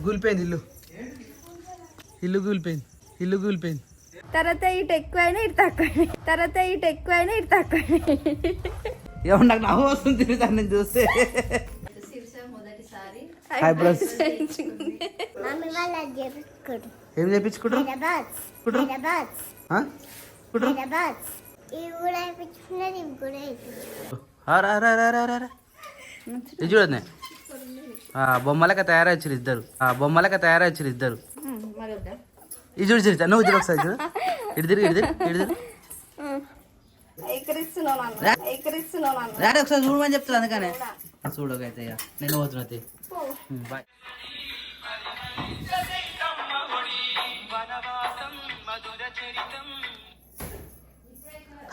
కూలిపోయింది ఇల్లు కూలిపోయింది తర్వాత ఇటు ఎక్కువైనా ఇటు తక్కువైనా ఏమన్నా నాకు నవ్వు వస్తుంది దాన్ని చూస్తే. Hi bus. ఏం చేయించుకుంటారు? ఇది చూడండి, బొమ్మలక తయారొచ్చారు ఇద్దరు. ఇది చూడు చరిత, నువ్వు చూడు ఒకసారి చూడు. ఇటు తిరిగి ఒకసారి చూడమని చెప్తాను. అందుకనే చూడకైతే నేను పోతున్నా. బాయ్.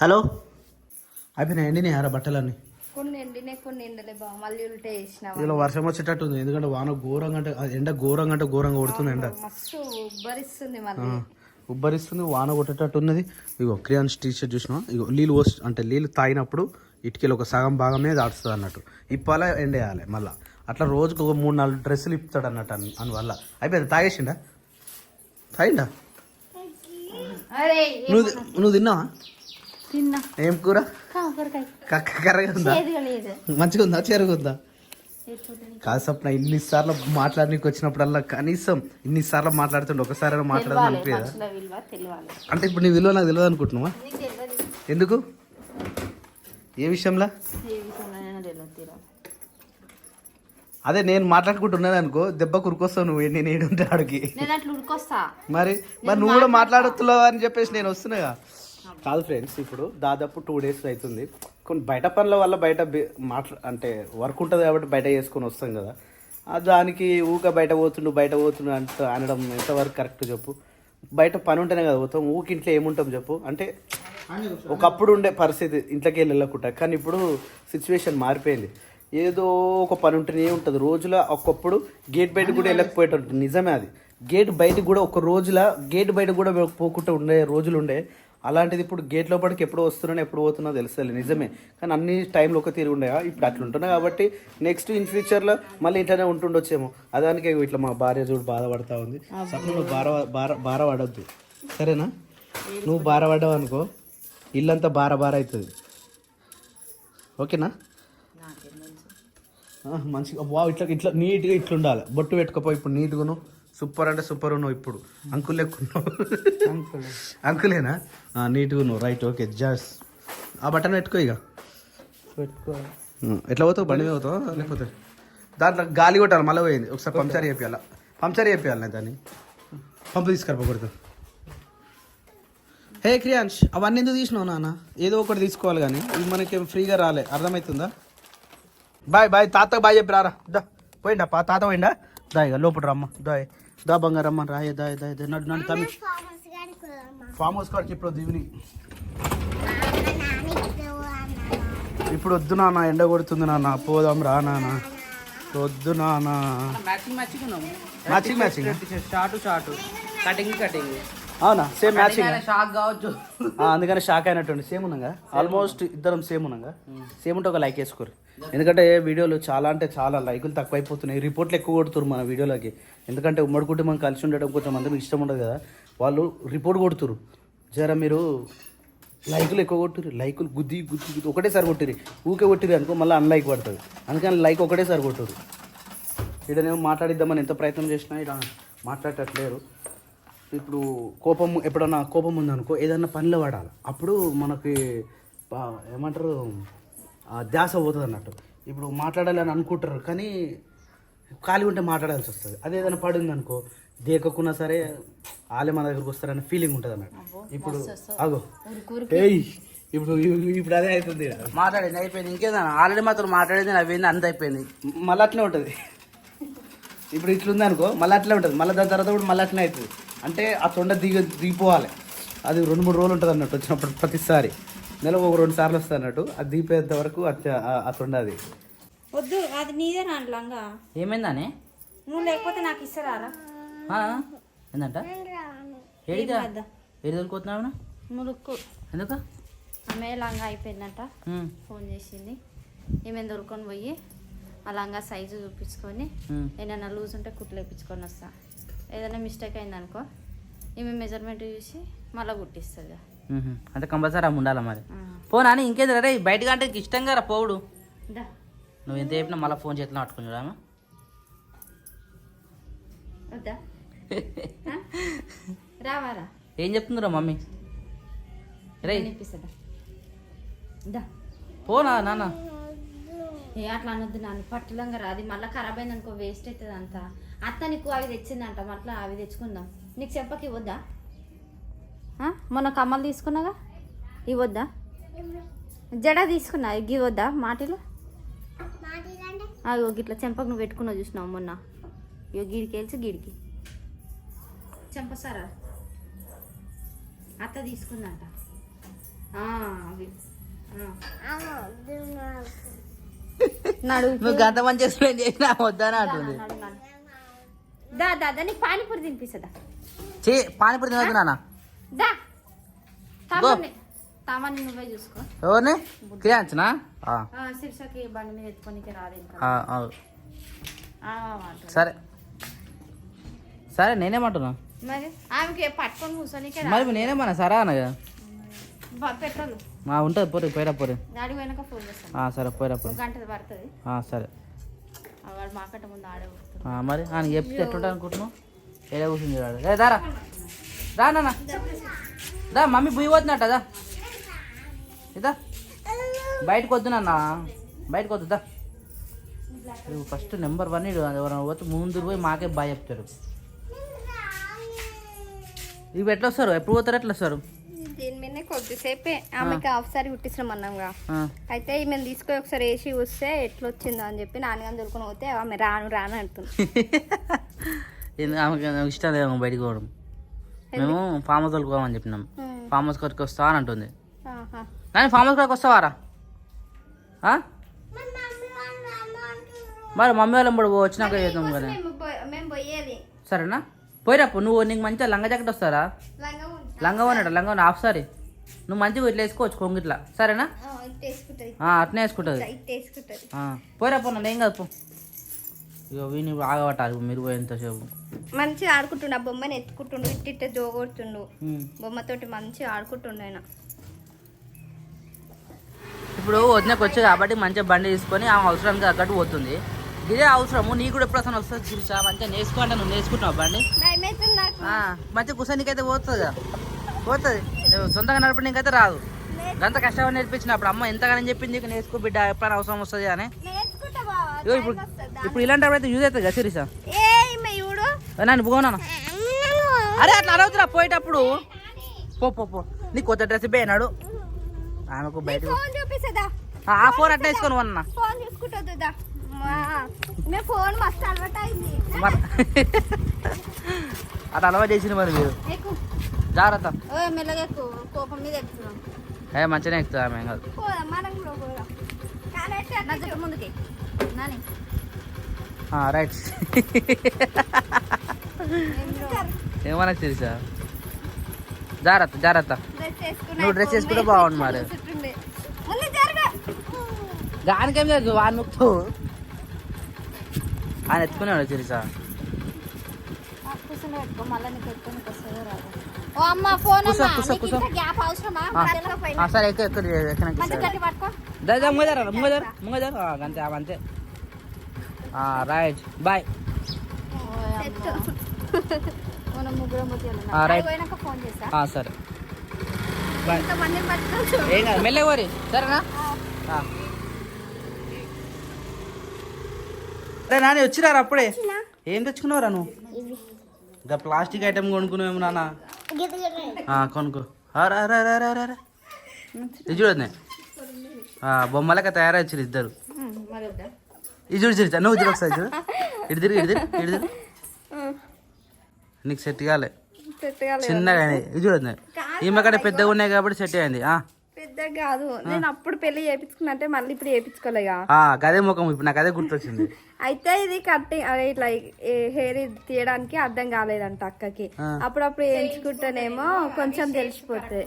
హలో, అయిపోయినాయి ఎండినాయి ఆరా బట్టలన్నీ. కొన్ని ఎండినాయి కొన్ని ఎండలే బావ, మళ్ళీ ఉల్టే వేసినా. ఇలా వర్షం వచ్చేటట్టు ఉంది, ఎందుకంటే వాన ఘోరంగా అంటే ఎండ ఘోరంగా కొడుతుంది. ఎండ మస్తు ఉబ్బరిస్తుంది, మళ్ళీ ఉబ్బరిస్తుంది, వాన కొట్టేటట్టు ఉన్నది. ఇగో క్రియాన్స్ టీషర్ట్ చూసినా, ఇగో నీళ్ళు తాగినప్పుడు ఇటుకలు ఒక సగం భాగమే దాడుస్తుంది అన్నట్టు. ఇప్పాలా ఎండేయాలి మళ్ళీ. అట్లా రోజుకు ఒక 3-4 డ్రెస్సులు ఇప్పుతాడు అన్నట్టు. అందువల్ల అయిపోయింది. తాగిండా? నువ్వు తిన్నావా? ఏం కూర? కర్రగా ఉందా? మంచిగా ఉందా? చెరుగుందా? కాదు సప్న, ఇన్నిసార్లు మాట్లాడడానికి వచ్చినప్పుడల్లా కనీసం ఇన్నిసార్లు మాట్లాడుతుండే ఒకసారి మాట్లాడదాం అనిపించదా? అంటే ఇప్పుడు నీ విలువ నాకు తెలియదు అనుకుంటున్నావా? ఎందుకు? ఏ విషయంలో? అదే నేను మాట్లాడుకుంటున్నాను అనుకో, దెబ్బ కురుకొస్తావు నువ్వు. నేను ఏడుంటే ఆడికి మరి నువ్వు కూడా మాట్లాడుతున్నావు అని చెప్పేసి నేను వస్తున్నాగా. కాదు ఫ్రెండ్స్, ఇప్పుడు దాదాపు 2 days అవుతుంది. కొన్ని బయట పనుల వల్ల బయట అంటే వర్క్ ఉంటుంది కాబట్టి బయట చేసుకొని వస్తాం కదా. దానికి బయట పోతుండు అంత అనడం ఎంతవరకు కరెక్ట్ చెప్పు? బయట పని ఉంటేనే కదా పోతాం, ఇంట్లో ఏముంటాం చెప్పు? అంటే ఒకప్పుడు ఉండే పరిస్థితి ఇంట్లోకి వెళ్ళకుండా, కానీ ఇప్పుడు సిచ్యువేషన్ మారిపోయింది. ఏదో ఒక పని ఉంటేనే ఉంటుంది రోజులో. ఒకప్పుడు గేట్ బయట కూడా వెళ్ళకపోయేటట్టు, నిజమే అది. గేట్ బయటకు కూడా గేట్ బయట కూడా పోకుండా ఉండే రోజులు ఉండే. అలాంటిది ఇప్పుడు గేట్ లోపలికి ఎప్పుడు వస్తున్నానో ఎప్పుడు పోతున్నా తెలుస్తుంది, నిజమే. కానీ అన్ని టైంలో ఒక తీరు ఉండేవా? ఇప్పుడు అట్లా ఉంటున్నా కాబట్టి నెక్స్ట్ ఇన్ ఫ్యూచర్లో మళ్ళీ ఇంట్లోనే ఉంటుండొచ్చేమో. అదానికే ఇట్లా మా భార్య చూడు బాధపడతా ఉంది. నువ్వు భారపడద్దు, సరేనా? నువ్వు భారపడ్డావు అనుకో, ఇల్లంతా భార అవుతుంది. ఓకేనా? మంచిగా ఇట్లా నీట్గా ఇట్లా ఉండాలి. బొట్టు పెట్టుకోపో. ఇప్పుడు నీట్గాను సూపర్ అంటే సూపర్ ఉన్నావు. ఇప్పుడు అంకుల్ ఎక్కున్నావు. అంకులేనా? నీట్గా ఉన్నావు. Right, okay. జాస్ ఆ బటన్ పెట్టుకో. ఇక ఎట్లా పోతావు? బండి మీద పోతావా లేకపోతే? దాంట్లో గాలి కొట్టాలి. మళ్ళీ పోయింది. ఒకసారి పంచర్ చేయాలి నేను దాన్ని. పంపు తీసుకురాకూడదు. హే క్రియాంష్, అవన్నీ ఎందుకు తీసినావు నాన్న? ఏదో ఒకటి తీసుకోవాలి కానీ ఇది మనకి ఫ్రీగా రాలే, అర్థమవుతుందా? బాయ్ తాతకు బాయ్ చెప్పి రారా. పోయిండా తాత? పోయిండా? ఇక లోపల రమ్మ. దా బంగారు రమ్మ. రాయే నడు తమ్మి. ఫామ్ హౌస్ కాడికి ఇప్పుడు దీవిని. ఇప్పుడు వద్దు నాన్న, ఎండ కొడుతుంది నాన్న, పోదాం రా నాన్న. వద్దు నాన్న. Matching short cutting. అవునా? Same matching. షాక్ కావచ్చు, అందుకని షాక్ అయినట్టు. సేమ్ ఉన్నాగా, ఆల్మోస్ట్ ఇద్దరం సేమ్ ఉన్నాగా. సేమ్ ఉంటే ఒక లైక్ వేసుకోరు. ఎందుకంటే వీడియోలు చాలా అంటే చాలా లైకులు తక్కువైపోతున్నాయి. రిపోర్ట్లు ఎక్కువ కొడుతున్నారు మన వీడియోలకి. ఎందుకంటే ఉమ్మడి కుటుంబం కలిసి ఉండడం కొంచెం మందికి ఇష్టం ఉండదు కదా, వాళ్ళు రిపోర్ట్ కొడుతురు. జర మీరు లైకులు ఎక్కువ కొట్టుర్రు. లైకులు గుద్ది ఒకటేసారి కొట్టిరి. కొట్టిరి అనుకో మళ్ళీ అన్లైక్ పడుతుంది. అందుకని లైక్ ఒకటేసారి కొట్టురు. ఇక్కడనేమో మాట్లాడిద్దామని ఎంత ప్రయత్నం చేసినా ఇక్కడ మాట్లాడట్లేరు. ఇప్పుడు ఎప్పుడన్నా కోపం ఉందనుకో, ఏదన్నా పనిలో పడాలి. అప్పుడు మనకి ఏమంటారు, ధ్యాస పోతుంది అన్నట్టు. ఇప్పుడు మాట్లాడాలి అని అనుకుంటారు కానీ ఖాళీ ఉంటే మాట్లాడాల్సి వస్తుంది. అదే ఏదైనా పడింది అనుకో, దేకకున్నా సరే వాళ్ళే మన దగ్గరకు వస్తారనే ఫీలింగ్ ఉంటుంది అన్నట్టు. ఇప్పుడు ఇప్పుడు అదే అవుతుంది. మాట్లాడింది అయిపోయింది, ఇంకేదా ఆల్రెడీ మాత్రం మాట్లాడింది అయిపోయింది, అంత అయిపోయింది. మళ్ళీ అట్లే ఉంటుంది. ఇప్పుడు ఇట్లుంది అనుకో, మళ్ళీ అట్లే ఉంటుంది. మళ్ళీ దాని తర్వాత కూడా మళ్ళీ అట్లనే అవుతుంది. అంటే ఆ తొండ దిగిపోవాలి. అది 2-3 రోజులు ఉంటుంది అన్నట్టు. వచ్చినప్పుడు ప్రతిసారి నెలకు 1-2 సార్లు వస్తుంది అన్నట్టు. అది దిగిపోయేంత వరకు ఆ తొండ అది వద్దు. అది నీదే నాంగా. ఏమైందానే? నువ్వు లేకపోతే నాకు ఇస్తారా? ఏంటంట? ఏది దొరుకుతున్నావు? మురుక్కు. ఎందుకు? ఆమె లంగా అయిపోయిందంట, ఫోన్ చేసింది. ఏమేమి దొరుకుని పోయి ఆ లంగా సైజు చూపించుకొని ఏదైనా లూజ్ ఉంటే కుట్లు వేయించుకొని వస్తా. ఏదైనా మిస్టేక్ అయిందనుకో ఈమె మెజర్మెంట్ చూసి మళ్ళీ కుట్టిస్తుంది. అంటే కంపల్సరీ అమ్మ ఉండాలి మరి. పోనా అని ఇంకేది రే బయటగా అంటే ఇష్టంగా రా పోవుడు. నువ్వు ఎంత చెప్పినా మళ్ళీ ఫోన్ చేతిలో పట్టుకుని చూడమ్మా. వద్దా రావారా? ఏం చెప్తుందిరా మమ్మీ? రే ఇప్పిస్తుందా? పోనా నాన్న ఏ అట్లా అనొద్దు నాన్న, పట్టులంగా రాది మళ్ళీ ఖరాబ్ అయింది అనుకో వేస్ట్ అవుతుంది అంతా. అత్త నీకు అవి తెచ్చిందంట, మళ్ళీ అవి తెచ్చుకుందాం. నీకు చెప్పకి ఇవ్వద్దా? మొన్న కమ్మలు తీసుకున్నాగా ఇవ్వద్దా? జడ తీసుకున్నా ఇవ్వద్దా? మాటలు అవి గిట్లా చెంపకు నువ్వు పెట్టుకున్నావు చూసినావు మొన్న. ఇగో గీడికి వెళ్ళి గీడికి చెంపసారా అత్త తీసుకుందంట అవి. నువ్వు గంట మంచి ఎక్స్ప్లెయిన్ చేసినా వద్దానే అంటుంది. దా దా దా నీకు పానీపూరి తినిపిస్తుందా? పానీపూరి తినవద్దు నాన్న. దా తామాన్ని నువ్వే చూసుకో. ఎవరిని క్రియాంచనా? శిర్షకి బండి మీద ఎత్తుకోనికి రాదు. సరే సరే నేనేమంటున్నా మరి ఆమెకి పట్టుకొని కూర్చోనికే మరి నేనేమన్నా సరే అనగా పెట్రోల్ ఉంటుంది పోరు పోయిరా పోరు. గాడి పోయినాక ఫోన్ చేస్తాను. సరే పోయిరా పోరు. గంట పడుతుంది. సరే వాడు మాకంట ముందు ఆడే మరి ఆయన చెప్తే ఎట్లుంటా అనుకుంటున్నావు? ఏడా కూర్చుంది రాడు. రే దారా రా నాన్న దా మమ్మీ బుయ్యి పోతున్నట్టదా ఇదా బయటకు వద్దు నాన్న బయటకు వద్దుదా. ఫస్ట్ నెంబర్ 1 ఎవరైనా పోతే ముందు పోయి మాకే బాగా చెప్తారు. ఇవి ఎట్లా వస్తారు? ఎప్పుడు పోతారు? ఎట్లా వస్తారు? దీని మీద కొద్దిసేపే ఆమెకి హాఫ్ సారీ కుట్టిస్తున్నాం అన్నాంగా. అయితే మేము తీసుకొని ఒకసారి వేసి వస్తే ఎట్లా వచ్చిందో అని చెప్పి నాన్నగాని దొరుకుని పోతే ఆమె రాను రాను అంటుంది. ఆమెకి ఇష్టం లేదు బయటకు పోవడం. మేము ఫామ్ హౌస్ తోలుకోమని చెప్పినాం. ఫామ్ హౌస్ కొరకు వస్తావా అని అంటుంది. కానీ ఫామ్ హౌస్ కొరకు వస్తావారా? మరి మమ్మీ వాళ్ళని కూడా వచ్చినాక చేద్దాం కదా. మేము పోయేది సరేనా పోయిరాపు. నువ్వు నీకు మంచిగా లంగా జాకెట్ వస్తారా? లంగా ఉన్నాడు లంగా ఉన్నా హాఫ్ సారీ నువ్వు మంచిగా ఇట్లా వేసుకోవచ్చు కొంగిట్లా. సరేనా? అట్నే వేసుకుంటుంది. పోయిరాపు నన్ను ఏం కాదు పో. ఇక వీని ఆగబట్టాలి మీరు పోయేంతసేపు. మంచిగా ఆడుకుంటుండు. ఆ బొమ్మని ఎత్తుకుంటుండు, ఇట్టిట్ట జోగొడుతుండు. బొమ్మతోటి మంచిగా ఆడుకుంటుండు ఆయన. ఇప్పుడు వదినకు వచ్చి కాబట్టి మంచిగా బండి తీసుకొని ఆమె అవసరానికి తగ్గట్టు పోతుంది. ఇదే అవసరము నీకు కూడా ఎప్పుడు అసలు వస్తుంది చూసా. మంచిగా నేర్చుకో అంటే నువ్వు నేర్చుకుంటున్నావు బండి మంచిగా కూర్చొనికైతే పోతుంది కదా. పోతుంది నువ్వు సొంతంగా నడపడం నీకైతే రాదు. అంత కష్టపడి నేర్పించినప్పుడు అమ్మ ఎంతగానో చెప్పింది నీకు నేర్చుకో బిడ్డ ఎప్పుడైనా అవసరం వస్తుంది అని. ఇప్పుడు ఇలాంటప్పుడు అయితే యూజ్ అవుతుంది కదా సిరీసా. నన్ను పోనా అరే అట్లా అడవుతురా పోయేటప్పుడు. పో పో పో నీకు కొత్త డ్రెస్ పోయినాడు ఆమెకు బయట ఆ ఫోన్ అట్లా వేసుకొని అన్న అట్లా అలవాటు చేసింది మరి మీరు. జాగ్రత్త మంచిగానే ఎక్కుతుంది ఆమె కాదు. రైట్ ఏమన్నా తెలుసా? జాగ్రత్త జాగ్రత్త నువ్వు డ్రెస్ వేసుకుంటే బాగుండు మరి. దానికేం లేదు వాడు నువ్వు ఆయన ఎత్తుకునేవాడు తెలుసా. సరే ఎక్కువ ముంగజారు అంతే అంతే. Right bye. సరే బాయ్. ఏం కాదు మెల్లె కోరి సరేనా. అరే నాని వచ్చిరారు అప్పుడే. ఏం తెచ్చుకున్నావురా నువ్వు? ఇంకా ప్లాస్టిక్ ఐటమ్ కొనుక్కున్నావేమో నాన్న. కొనుక్కో. ఇది చూడదు బొమ్మలక తయారొచ్చారు ఇద్దరు. ఇది చూడు చూడు నువ్వు చూడు ఒకసారి చూడు. ఇటు తిరిగి ఇటు తిరిగి ఇటు తిరిగి నీకు సెట్ కాలే చిన్నగా ఇది చూడదు. ఈమె కడ పెద్దగా ఉన్నాయి కాబట్టి సెట్ అయింది. పెద్ద కాదు నేను అప్పుడు పెళ్లి చేయించుకున్నట్టే మళ్ళీ ఇప్పుడు చేయించుకోలేగా గదే ముఖం ఇప్పుడు నాకు అదే గుర్తొచ్చింది. అయితే ఇది కట్టింగ్ అదే ఇట్లా హెయిర్ తీయడానికి అర్థం కాలేదంట అక్కకి. అప్పుడప్పుడు వేయించుకుంటేనేమో కొంచెం తెలిసిపోతుంది.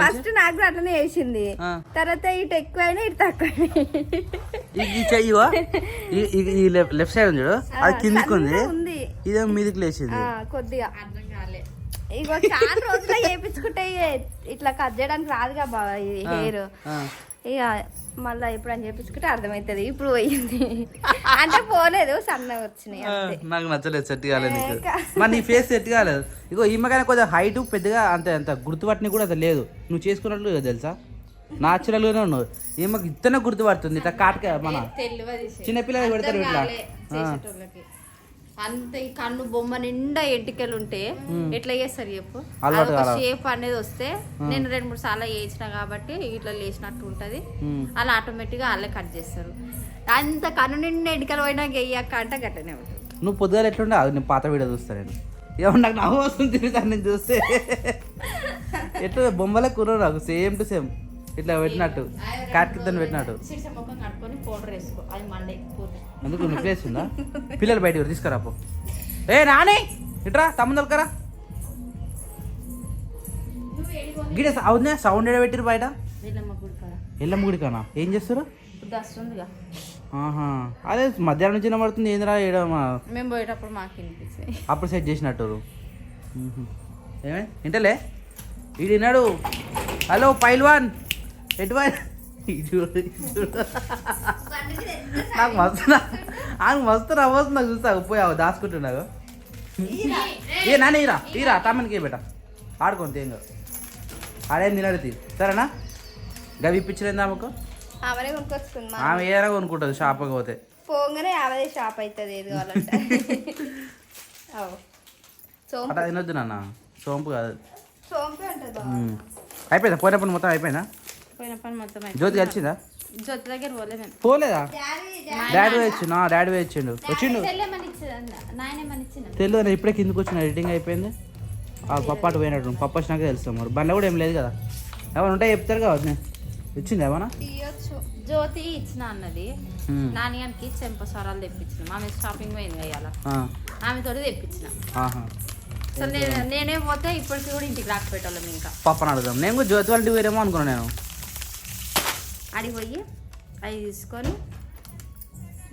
ఫస్ట్ నాకు కూడా అట్లనే వేసింది, తర్వాత ఇటు ఎక్కువైనా ఇటు తక్కువ. లెఫ్ట్ సైడ్ ఉంది అది కిందికి ఉంది, ఇదే మీదికి లేచింది కొద్దిగా. ఇగో చాలా రోజులు చేయించుకుంటే ఇట్లా కట్ చేయడానికి రాదుగా బాగా ఇది హెయిర్. ఇక మళ్ళీ ఎప్పుడు అని చేయించుకుంటే అర్థమవుతుంది. ఇప్పుడు పోయింది అంటే పోలేదు, సన్నగా వచ్చినాయి. నాకు నచ్చలేదు, సెట్ కాలేదు నీకు. మరి నీ ఫేస్ సెట్ కాలేదు. ఇగో ఈమెకైనా కొంచెం హైట్ పెద్దగా అంత గుర్తుపట్టిన కూడా అది లేదు. నువ్వు చేసుకున్నట్లు తెలుసా, నాచురల్ గానే ఉన్నావు. ఈమెకు ఇతనే గుర్తుపడుతుంది ఇట్లా కాటక మన చిన్నపిల్లలు పెడతారు ఇట్లా. అంత ఈ కన్ను బొమ్మ నిండా ఎంటికలు ఉంటే ఎట్లా చేస్తారు చెప్పు. షేప్ అనేది వస్తే నేను 2-3 సార్లు వేయించిన కాబట్టి ఇట్లా లేచినట్టు ఉంటది. అలా ఆటోమేటిక్ గా అల్లే కట్ చేస్తారు. అంత కన్ను నిండా ఎంటికలు పోయినా గెయ్యక్క అంటే గట్టనే ఉంటుంది. నువ్వు పొద్దుగా ఎట్లుండే అది నేను పాత వీడియో చూస్తాను. నేను ఏమన్నా నాకు నవ్వు వస్తుంది తిరుగుతాను నేను చూస్తే. ఎట్లా బొమ్మలే కుర్ర నాకు సేమ్ టు సేమ్ ఇట్లా పెట్టినట్టు కార్తీక్ పెట్టినట్టు. ఎందుకు నీ ప్లేస్ ఉందా? పిల్లలు బయట తీసుకురాపో. ఏ నాని ఇట్రా తమ్ముడు దొరకరా. గిడ అవునా సౌండ్ ఎడ పెట్టిరు బయట? ఎల్లమ్మ గుడి కానా? ఏం చేస్తారు? అదే మధ్యాహ్నం నుంచి వినబడుతుంది. ఏందిరా మేము పోయేటప్పుడు మాకు వినిపిస్తాయి. అప్పుడు సెట్ చేసినట్టు. ఏమే ఇంటలే వీడు విన్నాడు. హలో పైల్వాన్ ఎటువై నాకు మస్తు నవ్వొస్తుంది. నాకు చూస్తా పోయావు దాచుకుంటున్నావు. ఏ నాని ఈరా ఈరా తమ్మనికి బేట ఆడుకోండి తేంగ ఆడేం తినడు సరేనా. గవి ఇప్పించలేదు ఆమెకు. ఆమె ఏదైనా కొనుక్కుంటుంది షాప్కి పోతే. పోగానే అవదే షాప్ అవుతుంది ఏది కావాలంటే. అట్లా తినొద్దు నాన్న, సోంపు కాదు. సోంపు ఉంటుంది. అయిపోయిందా పోయినప్పుడు మొత్తం అయిపోయిందా? జ్యోతి కలిసిందా? జ్యోతి దగ్గర పోలేదా? డాడీ వచ్చిండు తెలియదు. ఇప్పుడే కిందకి వచ్చిన ఎడిటింగ్ అయిపోయింది. పప్ప అటు పోయినట్టు. పప్ప వచ్చినాక తెలుస్తాం. మరి బండ్ల కూడా ఏం లేదు కదా, ఏమైనా ఉంటే చెప్తారు కదా. ఇచ్చింది ఏమన్నా? జ్యోతి ఇచ్చిన అన్నది. నాన్నగారికి చెంప స్వరాలు తెప్పించిన. ఆమె షాపింగ్ పోయింది అయ్యాల, ఆమెతో తెప్పించిన. సో నేనే పోతే ఇప్పటికి కూడా ఇంటికి రాకపోయేటోళ్ళం. ఇంకా పప్పని అడుగుదాం. నేను కూడా జ్యోతి వాళ్ళకి వేరేమో అనుకున్నాను. నేను అడిగిపోయి అవి తీసుకొని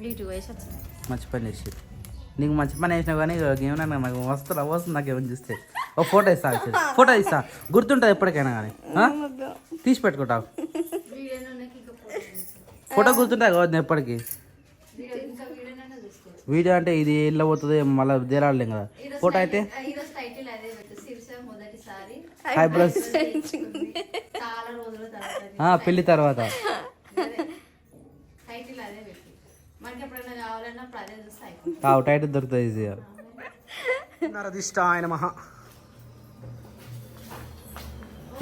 ఇటు వేసి వచ్చింది. మంచి పని చేసి నీకు మంచి పని వేసినావు కానీ ఏమన్నా నాకు వస్తుంది. నాకు ఏమని చూస్తే ఓ ఫోటో ఇస్తా గుర్తుంటుంది ఎప్పటికైనా కానీ. తీసి పెట్టుకుంటావు ఫోటో గుర్తుంటుంది కదా ఎప్పటికీ. వీడియో అంటే ఇది ఎట్లా పోతుంది మళ్ళీ దేరాడలేం కదా. ఫోటో అయితే పెళ్లి తర్వాత టైటిల్ దొరుకుతుంది ఈజీగా. నరదిష్టాయ నమః.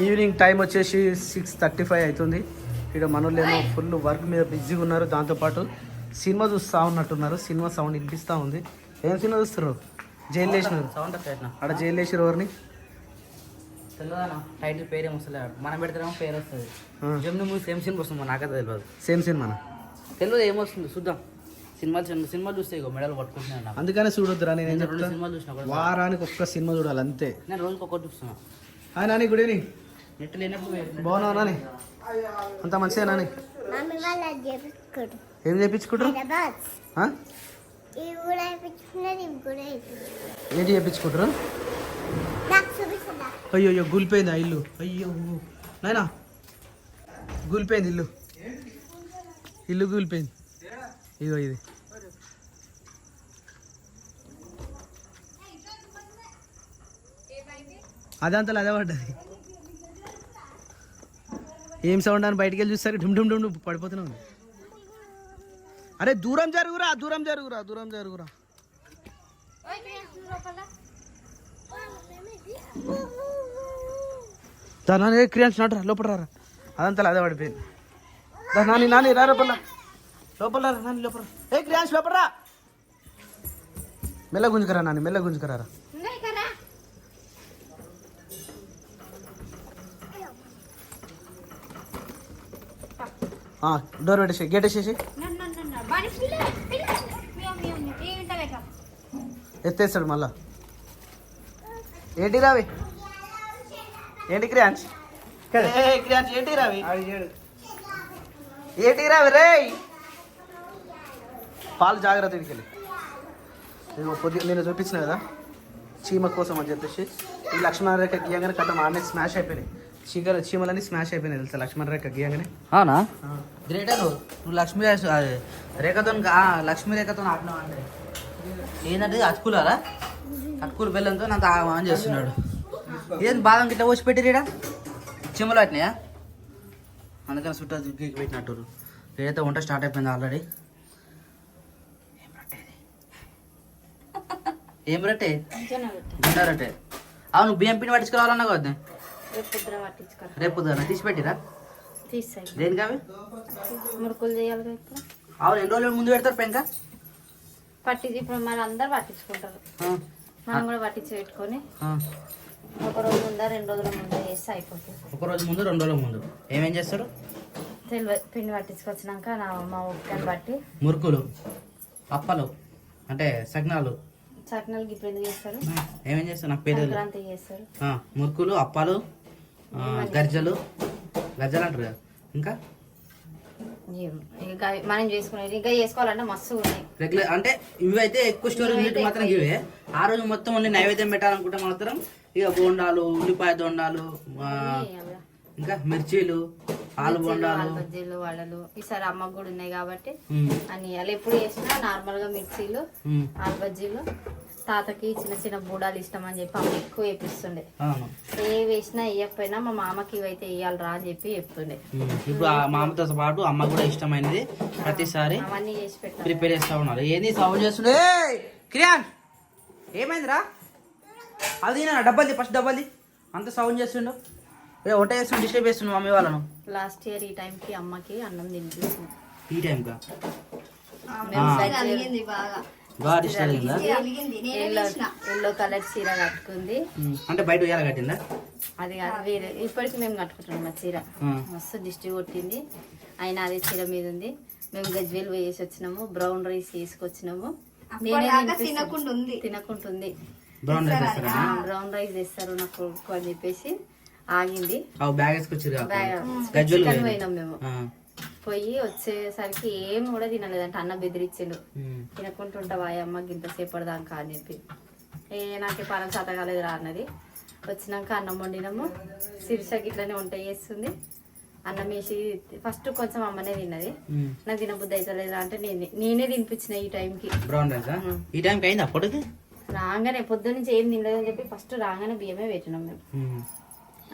ఈవినింగ్ టైం వచ్చేసి 6:35 అవుతుంది. ఇక్కడ మనోళ్ళేమో ఫుల్ వర్క్ మీద బిజీగా ఉన్నారు. దాంతోపాటు సినిమా చూస్తూ ఉన్నట్టున్నారు. సినిమా సౌండ్ వినిపిస్తూ ఉంది. ఏం సినిమా చూస్తారు? జైలు వేసినారు సౌండ్ అక్కడ. జైలు వేసారు ఎవరిని తెలియదా? టైటిల్ పేరు ఏం వస్తలేదు, మనం పెడతామో పేరు వస్తుంది. జమ్ని మూవీ సేమ్ సినిమా వస్తుంది, నాకైతే తెలియదు. సేమ్ సినిమా తెలియదు ఏమొస్తుంది చూద్దాం. సినిమాలు చూస్తే ఇగో మెడల్ పట్టుకుంటున్నాను. అందుకనే చూడొద్దురా. నేను సినిమాలు చూసిన వారానికి ఒక్క సినిమా చూడాలి అంతే. నేను రోజుకి ఒక్కటి చూస్తున్నా. Hi Nani, good evening. Net లేనప్పుడు బాగున్నావు నాని? అంత మంచిగా నాని? ఏం చేయించుకుంటారు? ఏంటి చేయించుకుంటారు? అయ్యో అయ్యో కూలిపోయింది ఆ ఇల్లు. అయ్యో నాయనా కూలిపోయింది ఇల్లు కూలిపోయింది. ఇదో ఇది అదంతా అదే పడ్డది. ఏం సౌండ్ అని బయటికి వెళ్ళి చూస్తారు. డుమ్ డుమ్ డుమ్ పడిపోతున్నావు. అరే దూరం జరుగురా. నాని క్రియాన్స్ నాటు లోపల రారా. అదంతా అదే పడిపోయింది. నాని రా లోపల రా నాని లోపల. ఏ క్రియాన్స్ లోపల రా. మెల్ల గుంజుకరా నాని, మెల్ల గుంజుకరా. డోర్ పెట్టేసి గేట్ వేసేసి ఎత్తేస్తాడు మళ్ళా. ఏంటి రావి ఏంటి క్రియాన్స్ క్రియాన్స్ ఏంటి రావి ఏంటి రావి రే పాలు జాగ్రత్త ఇడికెళ్ళి. కొద్దిగా నేను చూపించిన కదా చీమ కోసం అని చెప్పేసి ఈ లక్ష్మణ రేఖ గీయంగానే కట్ట ఆడనే స్మాష్ అయిపోయినాయి. చీమలన్నీ స్మాష్ అయిపోయినాయి తెలుసా లక్ష్మణ రేఖ గీయంగానే. అవునా గ్రేటర్ నువ్వు లక్ష్మీ రేఖతో లక్ష్మీ రేఖతో ఆడినావు అంటే ఏంటంటే అటుకులారా అటుకులు బెల్లంతో నాకు ఆన్ చేస్తున్నాడు. ఏం బాదం గిట్లా పోసి పెట్టిరీడా చీమలు అట్టినాయా అందుకని చుట్టూ గీకి పెట్టినట్టు. ఏదైతే వంట స్టార్ట్ అయిపోయింది ఆల్రెడీ. ఏం రొట్టె జొన్న రొట్టె. అవును బియ్యం పిండి పట్టించుకోవాలన్నా కదా రేపు పొద్దున తీసి పెట్టిరా దేనికి అవి మురుకులు చేయాలి. అవును ఎన్ని రోజులు ముందు పెడతారు పెంక పట్టించి ఇప్పుడు మరి అందరు పట్టించుకుంటారు. మనం కూడా పట్టించి పెట్టుకొని ఒక రోజు ముందా 2 రోజుల ముందు చేస్తే అయిపోతుంది. ఒక రోజు ముందు 2 రోజుల ముందు ఏమేం చేస్తారు పిండి పట్టించుకొచ్చినాక మా ఉప్పుని బట్టి మురుకులు అప్పలు అంటే సగ్నాలు చట్నాలు ఇప్పుడు ఎందుకు చేస్తారు ఏమేం చేస్తారు నాకు పేరు సంక్రాంతి చేస్తారు. మురుకులు అప్పాలు గజ్జలు గజ్జలు అంటారు కదా ఇంకా మనం చేసుకునేది ఇంకా చేసుకోవాలంటే మస్తు ఉన్నాయి రెగ్యులర్ అంటే ఇవి అయితే ఎక్కువ స్టోరేజ్ ఉన్నట్టు మాత్రం ఇవే. ఆ రోజు మొత్తం అన్ని నైవేద్యం పెట్టాలనుకుంటే మాత్రం ఇక బోండాలు ఉల్లిపాయ దొండాలు ఇంకా మిర్చీలు ఆలు బొండాలు బజ్జీలు వడలు ఈసారి అమ్మకు కూడా ఉన్నాయి కాబట్టి అని అలా ఎప్పుడు చేసినా నార్మల్ గా మిర్చీలు ఆలు బజ్జీలు. తాతకి చిన్న చిన్న బూడాలు ఇష్టం అని చెప్పి అమ్మ ఎక్కువ వేపిస్తుండే. ఏ వేసినా వేయకపోయినా మా మామకి ఇవైతే వేయాలిరా అని చెప్పి చెప్తుండే. ఇప్పుడు ఆ మామతో పాటు అమ్మ కూడా ఇష్టమైనది ప్రతిసారి అవన్నీ చేసి పెట్టాలి ప్రిపేర్ చేస్తా ఉన్నారు. ఏంది సౌండ్ చేస్తుండే క్రియాన్ ఏమైందిరా అది డబ్బల్ది ఫస్ట్ డబ్బల్ది అంత సౌండ్ చేస్తుండవు వంట చేస్తుండే డిస్టర్బ్ చేస్తుండే మమ్మీ వాళ్ళను. లాస్ట్ ఇయర్ ఈ టైం కి అమ్మకి అన్నం తినిపిస్తుంది. ఈ టైం కా బాగా డిస్టర్బ్ అయిందా ఎల్లో కలర్ చీర కట్టుకుంది అంటే బయట ఉయ్యాల కట్టిందా అది కాదు వేరే ఇప్పటికి మేము కట్టుకుంటున్నాం ఆ చీర మస్తు దిష్టి కొట్టింది. అయినా అదే చీర మీద ఉంది. మేము గజ్వేల్ వేసి వచ్చినాము బ్రౌన్ రైస్ తీసుకొచ్చినాము. తినకుంటుంది బ్రౌన్ రైస్ తెస్తారు నాకు కొడుకు అని చెప్పేసి ఆగింది. చికెన్ పోయినాం మేము పోయి వచ్చేసరికి ఏం కూడా తినలేదంటే అన్న బెదిరించిండు తినకుంటుంటావా అమ్మకి ఇంతసేపటి దాకా అని చెప్పి. నాకే పాలన చేత కాలేదు రా అన్నది. వచ్చినాక అన్నం వండినాము. శిరీషకి ఇట్లనే వంట చేస్తుంది. అన్నం వేసి ఫస్ట్ కొంచెం అమ్మనే తిన్నది. నాకు తినబుద్ధి అవుతలేదా అంటే నేనే తినిపించిన ఈ టైంకి. రాగానే పొద్దున్న నుంచి ఏం తినలేదని చెప్పి ఫస్ట్ రాగానే బియ్యమే పెట్టినాం మేము.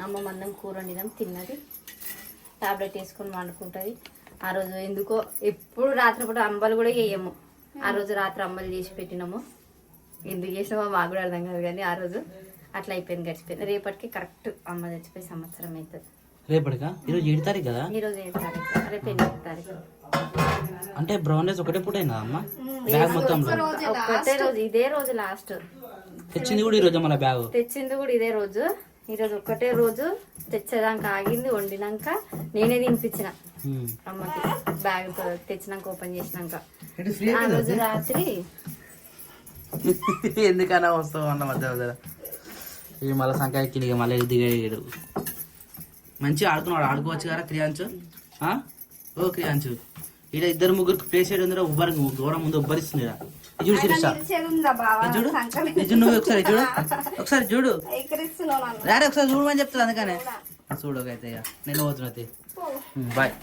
అమ్మ మందం కూర వండినాం తిన్నది. టాబ్లెట్ వేసుకొని వండుకుంటుంది. ఆ రోజు ఎందుకో ఎప్పుడు రాత్రిపూట అంబలు కూడా వేయము. ఆ రోజు రాత్రి అంబలు చేసి పెట్టినాము. ఎందుకు చేసినామో మాకు కూడా అర్థం కాదు కానీ ఆ రోజు అట్లా అయిపోయింది గడిచిపోయింది. రేపటికి కరెక్ట్ అమ్మ చచ్చిపోయి సంవత్సరం అవుతుంది. రేపటికా ఈరోజు 7 తారీఖు కదా ఈరోజు 7 తారీఖు రేపు 8 తారీఖు అంటే బ్రౌన్ రైస్ ఒకటే పూట అయిందా అమ్మ బ్యాగ్ మొత్తం ఒకటే రోజు ఇదే రోజు లాస్ట్ తెచ్చింది కూడా ఈ రోజు మన బ్యాగ్ తెచ్చింది కూడా ఇదే రోజు. ఈరోజు ఒక్కటే రోజు తెచ్చేదాకా ఆగింది. వండినాక నేనే తినిపించిన అమ్మకి బ్యాగ్ తెచ్చినాక ఓపెన్ చేసినాక. ఆ రోజు రాత్రి ఎందుకన్నా వస్తావు అన్న మధ్య ఇది మళ్ళీ సంక్రాంతికి మళ్ళీ దిగాడు. మంచిగా ఆడుకున్నాడు ఆడుకోవచ్చు కదా క్రియాంచు. ఓ క్రియాంచు ఇక్కడ 2-3 ప్లేస్ చేయడం ఉబ్బరి దూరం ముందు ఉబ్బరిస్తుంది. చూడు శిరీష చూడు నువ్వు ఒకసారి చూడు ఒకసారి చూడు రారే ఒకసారి చూడమని చెప్తాను అందుకనే చూడు అయితే నేను పోతున్నా బాయ్.